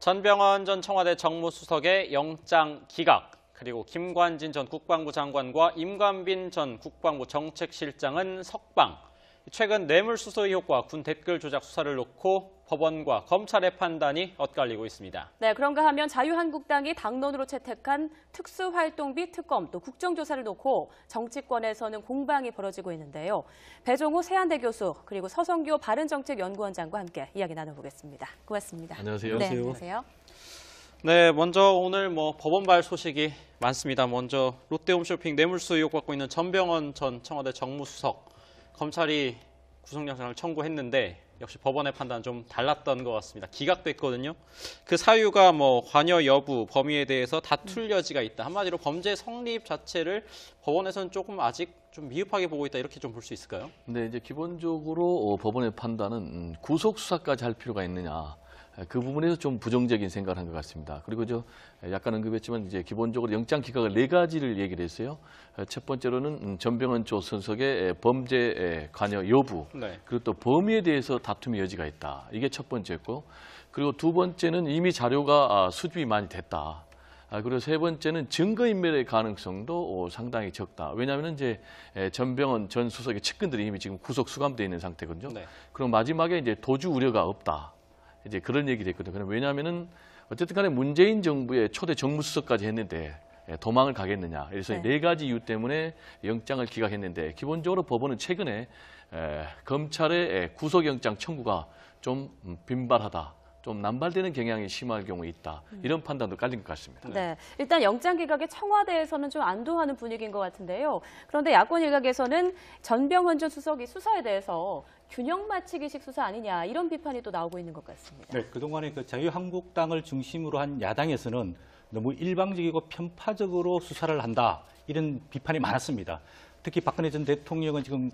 전병헌 전 청와대 정무수석의 영장 기각, 그리고 김관진 전 국방부 장관과 임관빈 전 국방부 정책실장은 석방. 최근 뇌물수수 의혹과 군 댓글 조작 수사를 놓고 법원과 검찰의 판단이 엇갈리고 있습니다. 네, 그런가 하면 자유한국당이 당론으로 채택한 특수활동비 특검 또 국정조사를 놓고 정치권에서는 공방이 벌어지고 있는데요. 배종우 세한대 교수 그리고 서성교 바른정책연구원장과 함께 이야기 나눠보겠습니다. 고맙습니다. 안녕하세요. 네, 안녕하세요. 네, 먼저 오늘 법원발 소식이 많습니다. 먼저 롯데홈쇼핑 뇌물수수 의혹 받고 있는 전병헌 전 청와대 정무수석, 검찰이 구속영장을 청구했는데 역시 법원의 판단 좀 달랐던 것 같습니다. 기각됐거든요. 그 사유가 관여 여부, 범위에 대해서 다툴 여지가 있다. 한마디로 범죄 성립 자체를 법원에서는 조금 아직 좀 미흡하게 보고 있다. 이렇게 좀 볼 수 있을까요? 네, 이제 기본적으로 법원의 판단은 구속 수사까지 할 필요가 있느냐. 그 부분에서 좀 부정적인 생각을 한 것 같습니다. 그리고 약간 언급했지만 이제 기본적으로 영장 기각을 4가지를 얘기를 했어요. 첫 번째로는 전병헌 조 수석의 범죄 관여 여부, 네. 그리고 또 범위에 대해서 다툼의 여지가 있다. 이게 첫 번째였고, 그리고 두 번째는 이미 자료가 수집이 많이 됐다. 그리고 세 번째는 증거인멸의 가능성도 상당히 적다. 왜냐하면 이제 전병헌 전 수석의 측근들이 이미 지금 구속 수감돼 있는 상태거든요. 네. 그럼 마지막에 이제 도주 우려가 없다. 이제 그런 얘기를 했거든요. 왜냐하면은 어쨌든 간에 문재인 정부의 초대 정무수석까지 했는데 도망을 가겠느냐. 그래서 네 가지 이유 때문에 영장을 기각했는데 기본적으로 법원은 최근에 검찰의 구속영장 청구가 좀 빈발하다. 좀 남발되는 경향이 심할 경우에 있다. 이런 판단도 깔린 것 같습니다. 네, 일단 영장 기각에 청와대에서는 좀 안도하는 분위기인 것 같은데요. 그런데 야권 일각에서는 전병헌 전 수석이 수사에 대해서 균형 맞추기식 수사 아니냐 이런 비판이 또 나오고 있는 것 같습니다. 네, 그동안에 자유한국당을 중심으로 한 야당에서는 너무 일방적이고 편파적으로 수사를 한다 이런 비판이 많았습니다. 특히 박근혜 전 대통령은 지금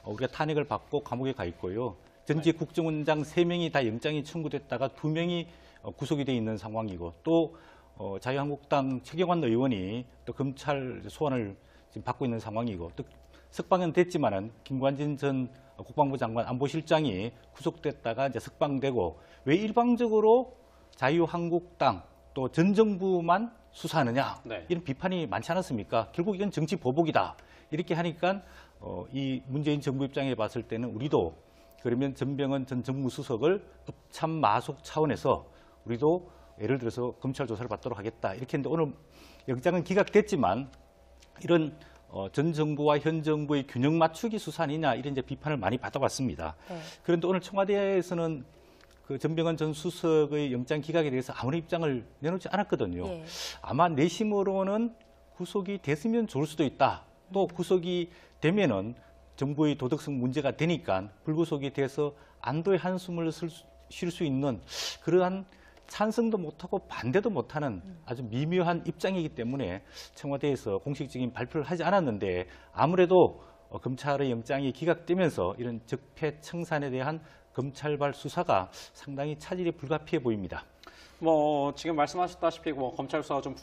우리가 탄핵을 받고 감옥에 가 있고요. 전직 국정원장 3명이 다 영장이 청구됐다가 2명이 구속이 돼 있는 상황이고 또 자유한국당 최경환 의원이 또 검찰 소환을 지금 받고 있는 상황이고 또 석방은 됐지만은 김관진 전 국방부 장관 안보실장이 구속됐다가 이제 석방되고 왜 일방적으로 자유한국당 또 전 정부만 수사하느냐 네. 이런 비판이 많지 않았습니까? 결국 이건 정치 보복이다 이렇게 하니까 이 문재인 정부 입장에 봤을 때는 우리도 그러면 전병헌 전 정무수석을 업참 마속 차원에서 우리도 예를 들어서 검찰 조사를 받도록 하겠다 이렇게 했는데 오늘 영장은 기각됐지만 이런 전 정부와 현 정부의 균형 맞추기 수사 아니냐 이런 이제 비판을 많이 받아왔습니다. 네. 그런데 오늘 청와대에서는 그 전병헌 전 수석의 영장 기각에 대해서 아무런 입장을 내놓지 않았거든요. 네. 아마 내심으로는 구속이 됐으면 좋을 수도 있다. 또 구속이 되면은 정부의 도덕성 문제가 되니까 불구속이 돼서 안도의 한숨을 쉴 수 있는 그러한 찬성도 못하고 반대도 못하는 아주 미묘한 입장이기 때문에 청와대에서 공식적인 발표를 하지 않았는데 아무래도 검찰의 영장이 기각되면서 이런 적폐청산에 대한 검찰발 수사가 상당히 차질이 불가피해 보입니다. 지금 말씀하셨다시피 검찰 수사가 좀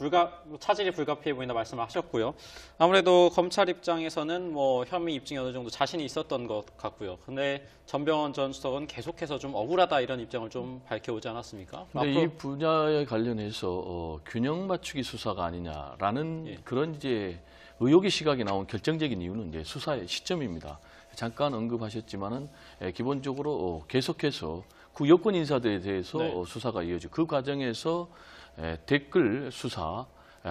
차질이 불가피해 보인다 말씀하셨고요. 아무래도 검찰 입장에서는 혐의 입증에 어느 정도 자신이 있었던 것 같고요. 근데 전병헌 전 수석은 계속해서 좀 억울하다 이런 입장을 좀 밝혀오지 않았습니까? 근데 이 분야에 관련해서 균형 맞추기 수사가 아니냐라는 그런 이제 의혹의 시각이 나온 결정적인 이유는 이제 수사의 시점입니다. 잠깐 언급하셨지만은 기본적으로 계속해서 그 여권 인사들에 대해서 수사가 이어지고 그 과정에서 댓글 수사,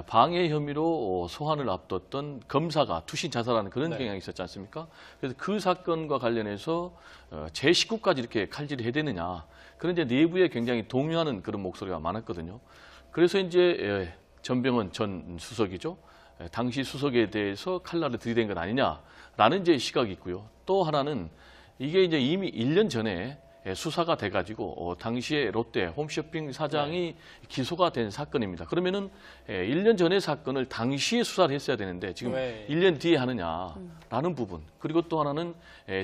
방해 혐의로 소환을 앞뒀던 검사가 투신 자살하는 그런 경향이 있었지 않습니까? 그래서 그 사건과 관련해서 제 식구까지 이렇게 칼질을 해야 되느냐. 그런 이제 내부에 굉장히 동요하는 그런 목소리가 많았거든요. 그래서 이제 전병헌 전 수석이죠. 당시 수석에 대해서 칼날을 들이댄 것 아니냐라는 이제 시각이 있고요. 또 하나는 이게 이제 이미 1년 전에 수사가 돼가지고 당시에 롯데 홈쇼핑 사장이 기소가 된 사건입니다. 그러면은 1년 전의 사건을 당시에 수사를 했어야 되는데 지금 1년 뒤에 하느냐라는 부분. 그리고 또 하나는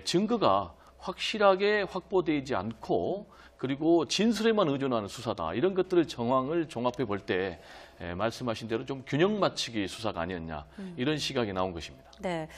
증거가 확실하게 확보되지 않고 그리고 진술에만 의존하는 수사다. 이런 것들을 정황을 종합해 볼 때 말씀하신 대로 좀 균형 맞추기 수사가 아니었냐 이런 시각이 나온 것입니다. 네.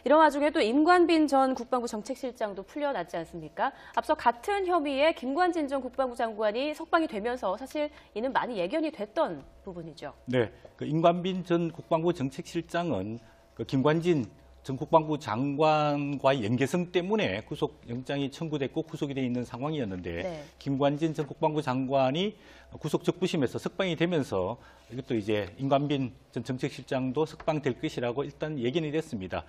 이런 와중에 또 임관빈 전 국방부 정책실장도 풀려났지 않습니까? 앞서 같은 혐의에 김관진 전 국방부 장관이 석방이 되면서 사실 이는 많이 예견이 됐던 부분이죠. 네, 그 임관빈 전 국방부 정책실장은 그 김관진 전 국방부 장관과의 연계성 때문에 구속영장이 청구됐고 구속이 돼 있는 상황이었는데 네. 김관진 전 국방부 장관이 구속 적부심에서 석방이 되면서 이것도 이제 임관빈 전 정책실장도 석방될 것이라고 일단 예견이 됐습니다.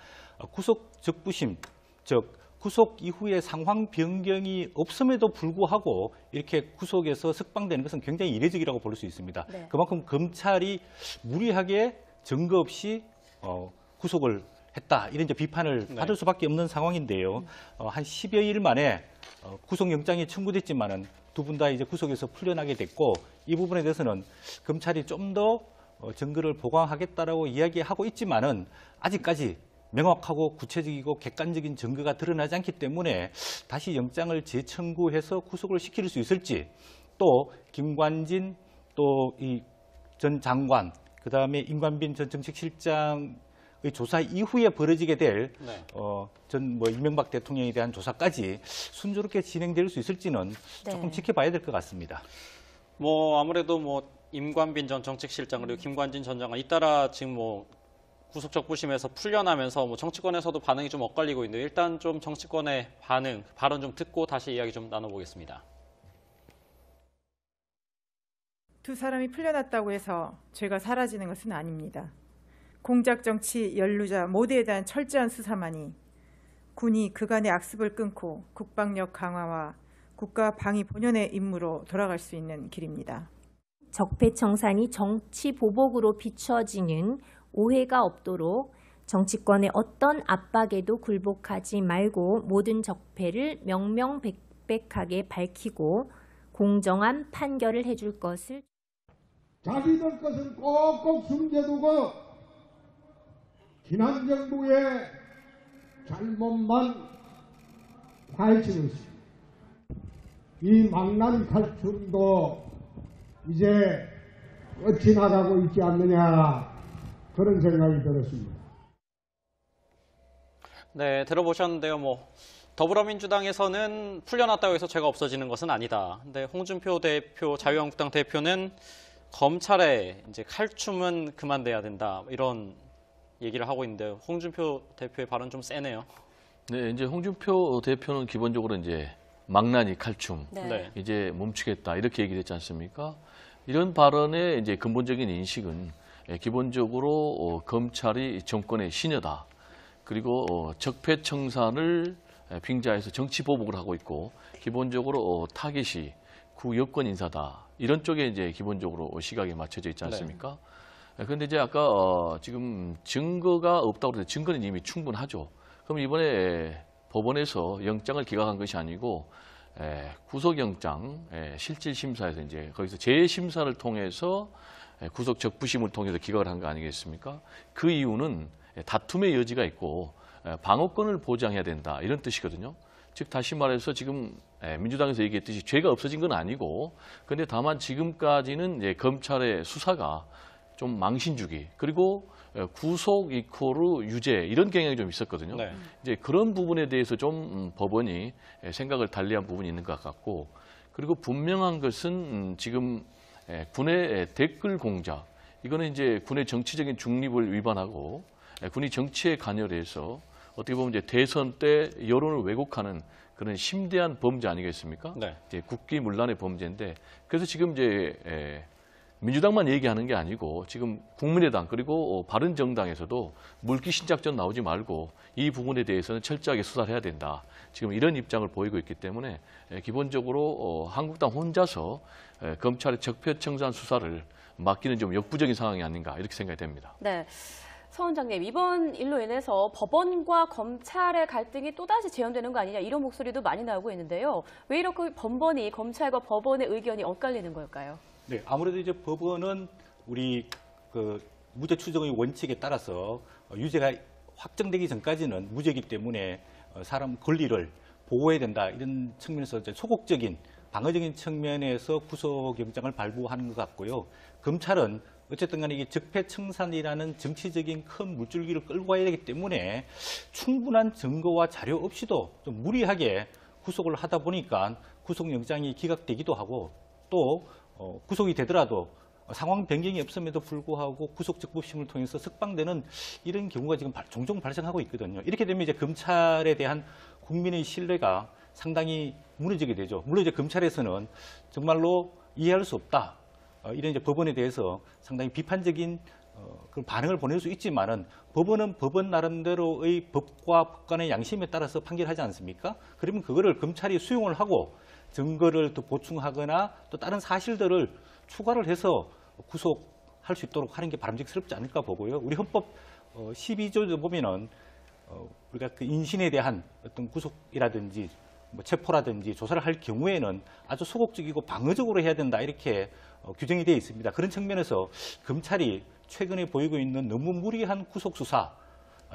구속 적부심, 즉 구속 이후에 상황 변경이 없음에도 불구하고 이렇게 구속에서 석방되는 것은 굉장히 이례적이라고 볼 수 있습니다. 네. 그만큼 검찰이 무리하게 증거 없이 구속을 했다. 이런 이제 비판을 네. 받을 수밖에 없는 상황인데요. 한 10여일 만에 구속영장이 청구됐지만은 두 분 다 이제 구속에서 풀려나게 됐고 이 부분에 대해서는 검찰이 좀 더 증거를 보강하겠다라고 이야기하고 있지만은 아직까지 명확하고 구체적이고 객관적인 증거가 드러나지 않기 때문에 다시 영장을 재청구해서 구속을 시킬 수 있을지 또 김관진 또 이 전 장관 그다음에 임관빈 전 정책실장 조사 이후에 벌어지게 될 네. 이명박 대통령에 대한 조사까지 순조롭게 진행될 수 있을지는 네. 조금 지켜봐야 될 것 같습니다. 뭐 아무래도 뭐 임관빈 전 정책실장 그리고 김관진 전 장관 잇따라 지금 뭐 구속적부심에서 풀려나면서 뭐 정치권에서도 반응이 좀 엇갈리고 있는데 일단 좀 정치권의 발언 좀 듣고 다시 이야기 좀 나눠보겠습니다. 두 사람이 풀려났다고 해서 죄가 사라지는 것은 아닙니다. 공작 정치 연루자 모두에 대한 철저한 수사만이 군이 그간의 악습을 끊고 국방력 강화와 국가 방위 본연의 임무로 돌아갈 수 있는 길입니다. 적폐청산이 정치 보복으로 비춰지는 오해가 없도록 정치권의 어떤 압박에도 굴복하지 말고 모든 적폐를 명명백백하게 밝히고 공정한 판결을 해줄 것을 자기들 것은 꼭꼭 숨겨두고 지난 정부의 잘못만 파헤치고 있습니다. 이 망난 칼춤도 이제 끝이 나가고 있지 않느냐 그런 생각이 들었습니다. 네, 들어보셨는데요. 뭐 더불어민주당에서는 풀려났다고 해서 죄가 없어지는 것은 아니다. 근데 홍준표 대표, 자유한국당 대표는 검찰의 이제 칼춤은 그만돼야 된다. 이런 얘기를 하고 있는데 홍준표 대표의 발언 좀 세네요. 네, 이제 홍준표 대표는 기본적으로 이제 망나니 칼춤 네. 이제 멈추겠다 이렇게 얘기를 했지 않습니까? 이런 발언의 이제 근본적인 인식은 기본적으로 검찰이 정권의 신여다. 그리고 적폐청산을 빙자해서 정치 보복을 하고 있고 기본적으로 타깃이 구여권 인사다. 이런 쪽에 이제 기본적으로 시각이 맞춰져 있지 않습니까? 그런데 이제 아까 지금 증거가 없다고 그랬는데 증거는 이미 충분하죠. 그럼 이번에 법원에서 영장을 기각한 것이 아니고 구속영장 실질심사에서 이제 거기서 재심사를 통해서 구속 적부심을 통해서 기각을 한 거 아니겠습니까? 그 이유는 다툼의 여지가 있고 방어권을 보장해야 된다 이런 뜻이거든요. 즉 다시 말해서 지금 민주당에서 얘기했듯이 죄가 없어진 건 아니고 그런데 다만 지금까지는 이제 검찰의 수사가 좀 망신주기 그리고 구속 이코르 유죄 이런 경향이 좀 있었거든요. 네. 이제 그런 부분에 대해서 좀 법원이 생각을 달리한 부분이 있는 것 같고 그리고 분명한 것은 지금 군의 댓글 공작 이거는 이제 군의 정치적인 중립을 위반하고 군이 정치에 관여를 해서 어떻게 보면 이제 대선 때 여론을 왜곡하는 그런 심대한 범죄 아니겠습니까? 네. 이제 국기문란의 범죄인데 그래서 지금 이제 민주당만 얘기하는 게 아니고 지금 국민의당 그리고 바른정당에서도 물귀신작전 나오지 말고 이 부분에 대해서는 철저하게 수사를 해야 된다. 지금 이런 입장을 보이고 있기 때문에 기본적으로 한국당 혼자서 검찰의 적폐청산 수사를 맡기는 좀 역부족인 상황이 아닌가 이렇게 생각이 됩니다. 네. 서 원장님, 이번 일로 인해서 법원과 검찰의 갈등이 또다시 재현되는 거 아니냐 이런 목소리도 많이 나오고 있는데요. 왜 이렇게 번번이 검찰과 법원의 의견이 엇갈리는 걸까요? 네, 아무래도 이제 법원은 우리 그 무죄 추정의 원칙에 따라서 유죄가 확정되기 전까지는 무죄이기 때문에 사람 권리를 보호해야 된다 이런 측면에서 이제 소극적인 방어적인 측면에서 구속영장을 발부하는 것 같고요. 검찰은 어쨌든 간에 이게 적폐청산이라는 정치적인 큰 물줄기를 끌고 가야 되기 때문에 충분한 증거와 자료 없이도 좀 무리하게 구속을 하다 보니까 구속영장이 기각되기도 하고 또 구속이 되더라도 상황 변경이 없음에도 불구하고 구속적부심을 통해서 석방되는 이런 경우가 지금 종종 발생하고 있거든요. 이렇게 되면 이제 검찰에 대한 국민의 신뢰가 상당히 무너지게 되죠. 물론 이제 검찰에서는 정말로 이해할 수 없다. 이런 이제 법원에 대해서 상당히 비판적인 그런 반응을 보낼 수 있지만은 법원은 법원 나름대로의 법과 법관의 양심에 따라서 판결하지 않습니까? 그러면 그거를 검찰이 수용을 하고 증거를 또 보충하거나 또 다른 사실들을 추가를 해서 구속할 수 있도록 하는 게 바람직스럽지 않을까 보고요. 우리 헌법 12조에 보면은 우리가 그 인신에 대한 어떤 구속이라든지 뭐 체포라든지 조사를 할 경우에는 아주 소극적이고 방어적으로 해야 된다 이렇게 규정이 되어 있습니다. 그런 측면에서 검찰이 최근에 보이고 있는 너무 무리한 구속 수사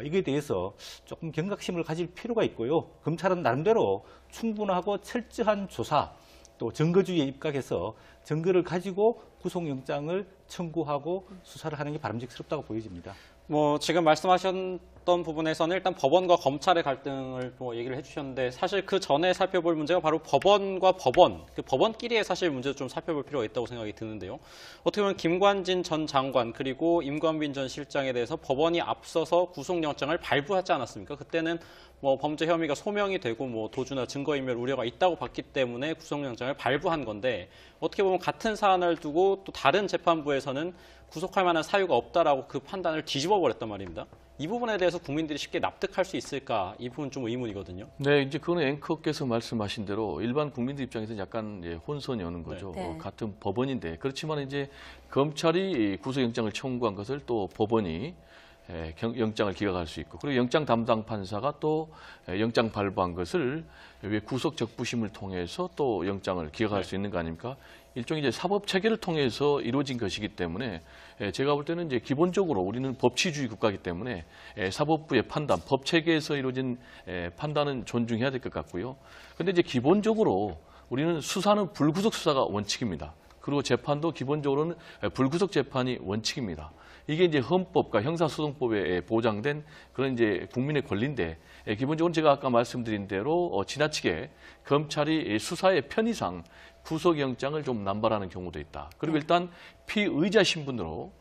이거에 대해서 조금 경각심을 가질 필요가 있고요. 검찰은 나름대로 충분하고 철저한 조사 또 증거주의에 입각해서 증거를 가지고 구속영장을 청구하고 수사를 하는 게 바람직스럽다고 보여집니다. 뭐 지금 말씀하셨던 부분에서는 일단 법원과 검찰의 갈등을 뭐 얘기를 해주셨는데 사실 그 전에 살펴볼 문제가 바로 법원과 법원, 그 법원끼리의 사실 문제도 좀 살펴볼 필요가 있다고 생각이 드는데요. 어떻게 보면 김관진 전 장관 그리고 임관빈 전 실장에 대해서 법원이 앞서서 구속영장을 발부하지 않았습니까? 그때는 뭐 범죄 혐의가 소명이 되고 뭐 도주나 증거인멸 우려가 있다고 봤기 때문에 구속영장을 발부한 건데 어떻게 보면 같은 사안을 두고 또 다른 재판부에서는 구속할 만한 사유가 없다라고 그 판단을 뒤집어 버렸단 말입니다. 이 부분에 대해서 국민들이 쉽게 납득할 수 있을까? 이 부분 좀 의문이거든요. 네, 이제 그건 앵커께서 말씀하신 대로 일반 국민들 입장에서는 약간 혼선이 오는 거죠. 네. 같은 법원인데 그렇지만 이제 검찰이 구속영장을 청구한 것을 또 법원이 영장을 기각할 수 있고 그리고 영장 담당 판사가 또 영장 발부한 것을 왜 구속 적부심을 통해서 또 영장을 기각할 수 있는 거 아닙니까? 일종의 이제 사법 체계를 통해서 이루어진 것이기 때문에 제가 볼 때는 이제 기본적으로 우리는 법치주의 국가이기 때문에 사법부의 판단, 법 체계에서 이루어진 판단은 존중해야 될 것 같고요. 그런데 이제 기본적으로 우리는 수사는 불구속 수사가 원칙입니다. 그리고 재판도 기본적으로는 불구속 재판이 원칙입니다. 이게 이제 헌법과 형사소송법에 보장된 그런 이제 국민의 권리인데 기본적으로 제가 아까 말씀드린 대로 지나치게 검찰이 수사의 편의상 구속영장을 좀 남발하는 경우도 있다. 그리고 일단 피의자 신분으로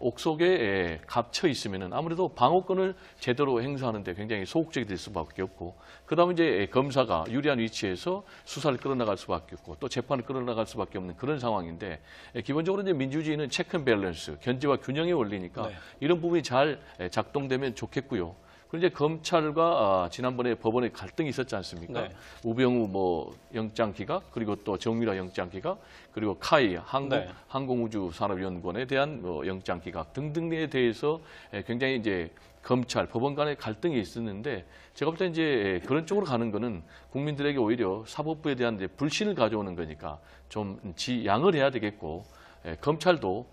옥속에 갇혀 있으면은 아무래도 방어권을 제대로 행사하는데 굉장히 소극적이 될 수밖에 없고, 그다음에 이제 검사가 유리한 위치에서 수사를 끌어나갈 수밖에 없고 또 재판을 끌어나갈 수밖에 없는 그런 상황인데 기본적으로 이제 민주주의는 체크 앤 밸런스, 견제와 균형의 원리니까 이런 부분이 잘 작동되면 좋겠고요. 그리고 이제 검찰과 지난번에 법원에 갈등이 있었지 않습니까? 우병우 뭐 영장 기각, 그리고 또 정유라 영장 기각, 그리고 카이 항공우주산업연구원에 대한 뭐 영장 기각 등등에 대해서 굉장히 이제 검찰, 법원 간의 갈등이 있었는데 제가 볼 때 이제 그런 쪽으로 가는 거는 국민들에게 오히려 사법부에 대한 이제 불신을 가져오는 거니까 좀 지양을 해야 되겠고, 검찰도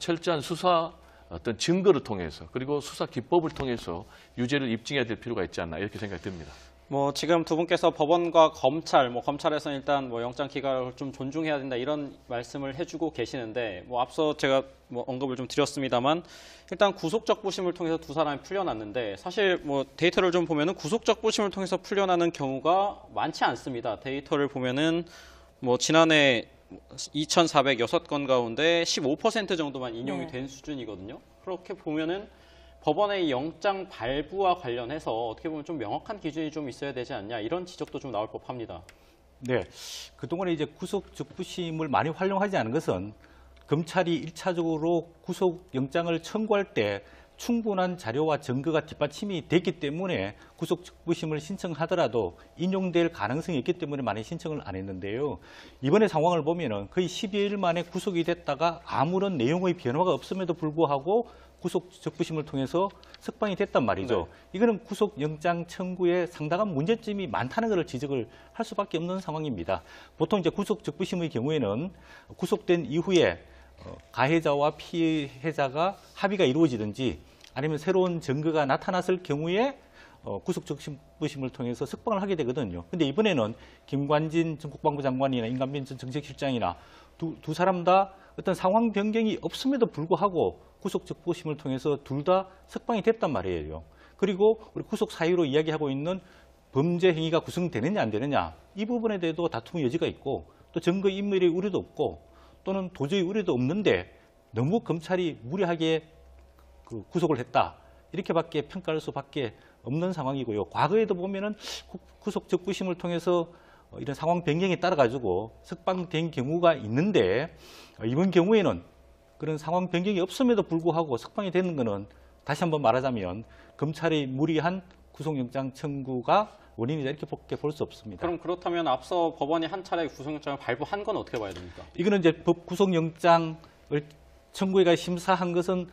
철저한 수사 어떤 증거를 통해서 그리고 수사 기법을 통해서 유죄를 입증해야 될 필요가 있지 않나 이렇게 생각이 듭니다. 뭐 지금 두 분께서 법원과 검찰, 뭐 검찰에서는 일단 뭐 영장 기각을 좀 존중해야 된다 이런 말씀을 해주고 계시는데, 뭐 앞서 제가 뭐 언급을 좀 드렸습니다만 일단 구속적 부심을 통해서 두 사람이 풀려났는데 사실 뭐 데이터를 좀 보면은 구속적 부심을 통해서 풀려나는 경우가 많지 않습니다. 데이터를 보면은 뭐 지난해 2,406건 가운데 15% 정도만 인용이 된 수준이거든요. 그렇게 보면은 법원의 영장 발부와 관련해서 어떻게 보면 좀 명확한 기준이 좀 있어야 되지 않냐 이런 지적도 좀 나올 법합니다. 네, 그동안에 이제 구속 적부심을 많이 활용하지 않은 것은 검찰이 1차적으로 구속 영장을 청구할 때 충분한 자료와 증거가 뒷받침이 됐기 때문에 구속 적부심을 신청하더라도 인용될 가능성이 있기 때문에 많이 신청을 안 했는데요. 이번에 상황을 보면은 거의 12일 만에 구속이 됐다가 아무런 내용의 변화가 없음에도 불구하고 구속 적부심을 통해서 석방이 됐단 말이죠. 이거는 구속 영장 청구에 상당한 문제점이 많다는 것을 지적을 할 수밖에 없는 상황입니다. 보통 이제 구속 적부심의 경우에는 구속된 이후에 가해자와 피해자가 합의가 이루어지든지 아니면 새로운 증거가 나타났을 경우에 구속 적부심을 통해서 석방을 하게 되거든요. 근데 이번에는 김관진 전 국방부 장관이나 임관빈 전 정책실장이나 두 사람 다 어떤 상황 변경이 없음에도 불구하고 구속 적부심을 통해서 둘 다 석방이 됐단 말이에요. 그리고 우리 구속 사유로 이야기하고 있는 범죄 행위가 구성되느냐 안 되느냐 이 부분에 대해서도 다툼의 여지가 있고 또 증거 인멸의 우려도 없고 또는 도저히 우려도 없는데 너무 검찰이 무리하게 구속을 했다 이렇게밖에 평가할 수밖에 없는 상황이고요. 과거에도 보면은 구속 적부심을 통해서 이런 상황 변경에 따라 가지고 석방된 경우가 있는데 이번 경우에는 그런 상황 변경이 없음에도 불구하고 석방이 되는 것은 다시 한번 말하자면 검찰의 무리한 구속영장 청구가 원인이다 이렇게 볼 수 없습니다. 그럼 그렇다면 앞서 법원이 한 차례 구속영장을 발부한 건 어떻게 봐야 됩니까? 이거는 이제 법 구속영장을 청구해가 심사한 것은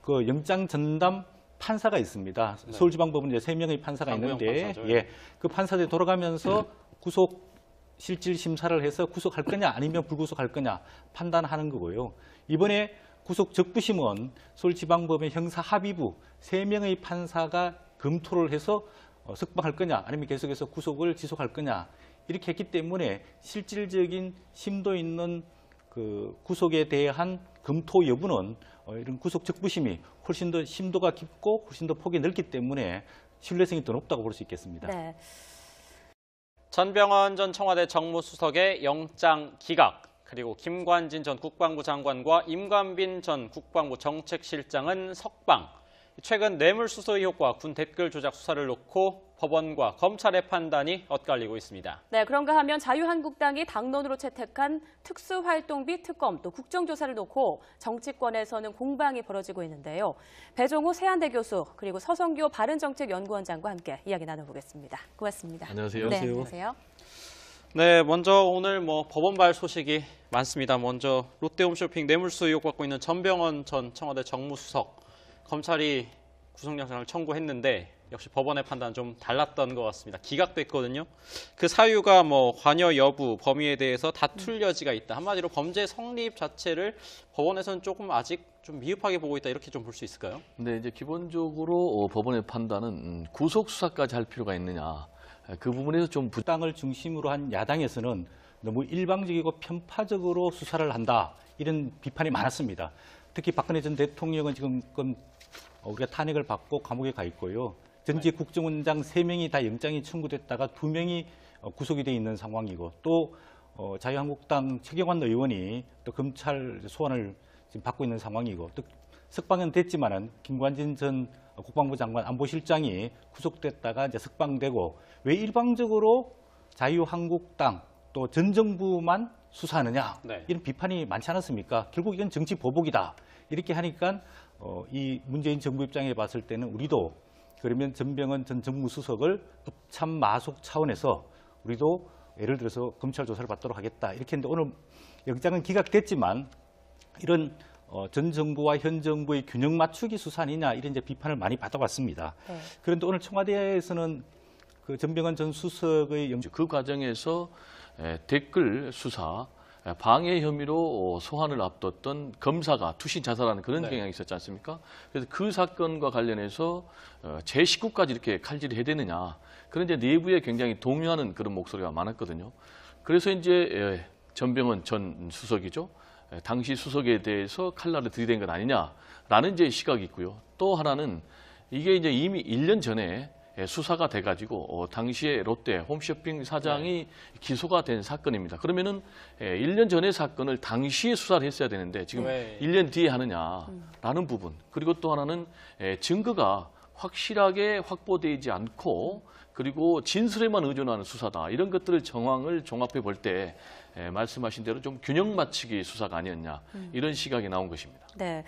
그 영장 전담 판사가 있습니다. 네. 서울지방법원 이제 3명의 판사가 있는데, 예, 그 판사들이 돌아가면서 구속 실질 심사를 해서 구속할 거냐 아니면 불구속할 거냐 판단하는 거고요. 이번에 구속 적부심은 서울지방법원 형사합의부 3명의 판사가 검토를 해서 석방할 거냐 아니면 계속해서 구속을 지속할 거냐 이렇게 했기 때문에 실질적인 심도 있는 그 구속에 대한 검토 여부는 이런 구속 적부심이 훨씬 더 심도가 깊고 훨씬 더 폭이 넓기 때문에 신뢰성이 더 높다고 볼 수 있겠습니다. 네. 전병헌 전 청와대 정무수석의 영장 기각, 그리고 김관진 전 국방부 장관과 임관빈 전 국방부 정책실장은 석방. 최근 뇌물수수 의혹과 군 댓글 조작 수사를 놓고 법원과 검찰의 판단이 엇갈리고 있습니다. 네, 그런가 하면 자유한국당이 당론으로 채택한 특수활동비 특검 또 국정조사를 놓고 정치권에서는 공방이 벌어지고 있는데요. 배종우 세한대 교수 그리고 서성교 바른정책연구원장과 함께 이야기 나눠보겠습니다. 고맙습니다. 안녕하세요. 네, 안녕하세요. 네, 먼저 오늘 법원발 소식이 많습니다. 먼저 롯데홈쇼핑 뇌물수 의혹 받고 있는 전병헌 전 청와대 정무수석. 검찰이 구속영장을 청구했는데 역시 법원의 판단은 좀 달랐던 것 같습니다. 기각됐거든요. 그 사유가 관여 여부, 범위에 대해서 다툴 여지가 있다. 한마디로 범죄 성립 자체를 법원에서는 조금 아직 좀 미흡하게 보고 있다. 이렇게 좀 볼 수 있을까요? 네, 이제 기본적으로 법원의 판단은 구속 수사까지 할 필요가 있느냐. 그 부분에서 좀 부당을 중심으로 한 야당에서는 너무 일방적이고 편파적으로 수사를 한다. 이런 비판이 많았습니다. 특히 박근혜 전 대통령은 지금 우리가 탄핵을 받고 감옥에 가 있고요. 전직 국정원장 3명이 다 영장이 청구됐다가 2명이 구속이 돼 있는 상황이고 또 자유한국당 최경환 의원이 또 검찰 소환을 지금 받고 있는 상황이고 또 석방은 됐지만은 김관진 전 국방부 장관 안보실장이 구속됐다가 이제 석방되고 왜 일방적으로 자유한국당 또 전 정부만 수사하느냐 네. 이런 비판이 많지 않았습니까? 결국 이건 정치 보복이다. 이렇게 하니까 이 문재인 정부 입장에 봤을 때는 우리도 그러면 전병헌 전 정무수석을 업참 마속 차원에서 우리도 예를 들어서 검찰 조사를 받도록 하겠다. 이렇게 했는데 오늘 영장은 기각됐지만 이런 전 정부와 현 정부의 균형 맞추기 수사 아니냐 이런 이제 비판을 많이 받아왔습니다. 네. 그런데 오늘 청와대에서는 그 전병헌 전 수석의 그 과정에서 댓글 수사, 방해 혐의로 소환을 앞뒀던 검사가 투신 자살하는 그런 경향이 있었지 않습니까? 그래서 그 사건과 관련해서 제 식구까지 이렇게 칼질해야 되느냐. 그런 이제 내부에 굉장히 동요하는 그런 목소리가 많았거든요. 그래서 이제 전병헌 전 수석이죠. 당시 수석에 대해서 칼날을 들이댄 것 아니냐라는 이제 시각이 있고요. 또 하나는 이게 이제 이미 1년 전에 수사가 돼가지고 당시에 롯데 홈쇼핑 사장이 기소가 된 사건입니다. 그러면은 1년 전의 사건을 당시에 수사를 했어야 되는데 지금 1년 뒤에 하느냐라는 부분. 그리고 또 하나는 증거가 확실하게 확보되지 않고 그리고 진술에만 의존하는 수사다. 이런 것들을 정황을 종합해 볼 때 말씀하신 대로 좀 균형 맞추기 수사가 아니었냐. 이런 시각이 나온 것입니다. 네.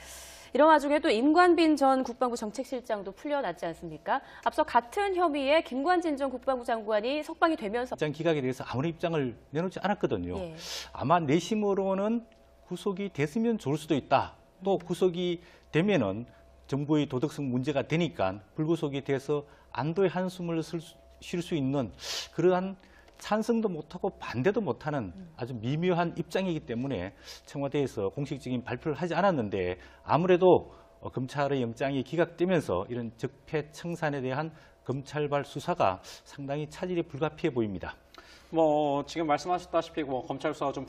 이런 와중에 또 임관빈 전 국방부 정책실장도 풀려났지 않습니까? 앞서 같은 혐의에 김관진 전 국방부 장관이 석방이 되면서 입장 기각에 대해서 아무런 입장을 내놓지 않았거든요. 예. 아마 내심으로는 구속이 됐으면 좋을 수도 있다. 또 구속이 되면은 정부의 도덕성 문제가 되니까 불구속이 돼서 안도의 한숨을 쉴 수 있는 그러한 찬성도 못하고 반대도 못하는 아주 미묘한 입장이기 때문에 청와대에서 공식적인 발표를 하지 않았는데 아무래도 검찰의 영장이 기각되면서 이런 적폐 청산에 대한 검찰발 수사가 상당히 차질이 불가피해 보입니다. 뭐 지금 말씀하셨다시피 뭐 검찰 수사가 좀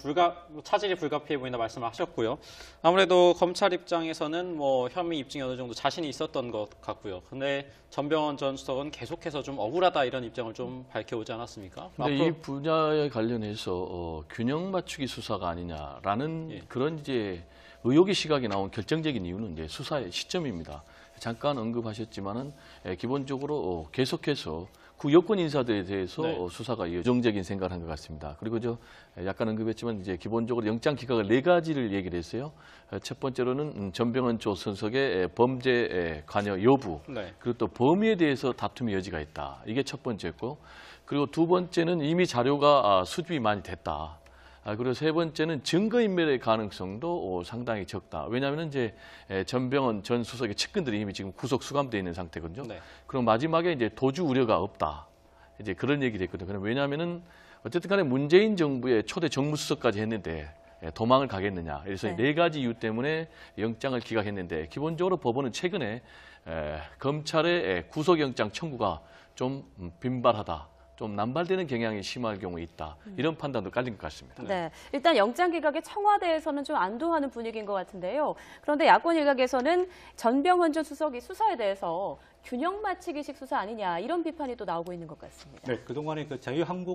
차질이 불가피해 보인다 말씀을 하셨고요. 아무래도 검찰 입장에서는 뭐 혐의 입증에 어느 정도 자신이 있었던 것 같고요. 근데 전병헌 전 수석은 계속해서 좀 억울하다 이런 입장을 좀 밝혀오지 않았습니까? 근데 이 분야에 관련해서 균형 맞추기 수사가 아니냐라는 그런 이제 의혹의 시각이 나온 결정적인 이유는 이제 수사의 시점입니다. 잠깐 언급하셨지만은 기본적으로 계속해서 구 여권 인사들에 대해서 수사가 예정적인 생각을 한 것 같습니다. 그리고 약간 언급했지만 이제 기본적으로 영장 기각을 4가지를 얘기를 했어요. 첫 번째로는 전병헌 조 수석의 범죄 관여 여부, 그리고 또 범위에 대해서 다툼의 여지가 있다. 이게 첫 번째였고, 그리고 두 번째는 이미 자료가 수집이 많이 됐다. 그리고 세 번째는 증거인멸의 가능성도 상당히 적다. 왜냐하면 이제 전병헌 전 수석의 측근들이 이미 지금 구속 수감되어 있는 상태거든요. 그리고 마지막에 이제 도주 우려가 없다. 이제 그런 얘기를 했거든요. 왜냐하면은 어쨌든 간에 문재인 정부의 초대 정무수석까지 했는데 도망을 가겠느냐. 그래서 4가지 이유 때문에 영장을 기각했는데 기본적으로 법원은 최근에 검찰의 구속영장 청구가 좀 빈발하다. 좀 남발되는 경향이 심할 경우에 있다. 이런 판단도 깔린 것 같습니다. 네, 일단 영장 기각에 청와대에서는 좀 안도하는 분위기인 것 같은데요. 그런데 야권 일각에서는 전병헌 전 수석이 수사에 대해서 균형 맞추기식 수사 아니냐 이런 비판이 또 나오고 있는 것 같습니다. 네, 그동안의 그 자유한국